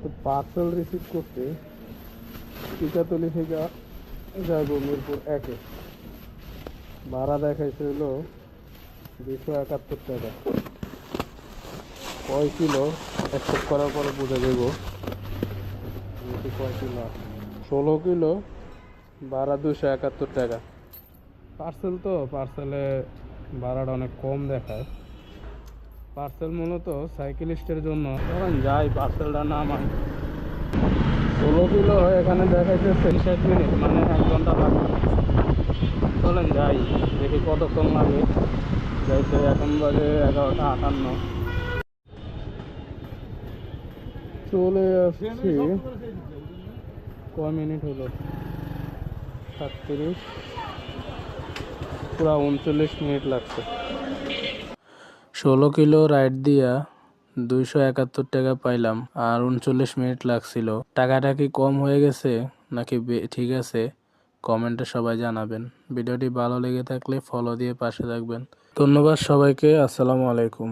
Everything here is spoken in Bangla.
তো পার্সেল রিসিভ করতে টিকাতলি থেকে যাবো মিরপুর 1-এ। ভাড়া দেখাইছে হলো 271 টাকা। কয় কিলো অ্যাকসেপ্ট করার পরে বুঝে দেবো কয় কিলো। 16 কিলো ভাড়া 271 টাকা। পার্সেল তো পার্সেলে ভাড়াটা অনেক কম দেখায়। পার্সেল মূলত সাইকেলিস্টের জন্য। ধরেন যাই পার্সেলটা নামাই, 16 কিলো এখানে দেখাইছে 60 মিনিট, মানে 1 ঘন্টা লাগে। চলেন যাই, দেখি কতক্ষণ লাগে যাইতে। এখন বাজে 11টা 58। চলে আসছি। কয় মিনিট হলো? 37, পুরা 39 মিনিট লাগছে। 16 কিলো রাইড দিয়া 271 টাকা পাইলাম, আর 39 মিনিট লাগছিল। টাকাটা কি কম হয়ে গেছে নাকি ঠিক আছে? কমেন্টে সবাই জানাবেন। ভিডিওটি ভালো লেগে থাকলে ফলো দিয়ে পাশে থাকবেন। ধন্যবাদ সবাইকে। আসসালামু আলাইকুম।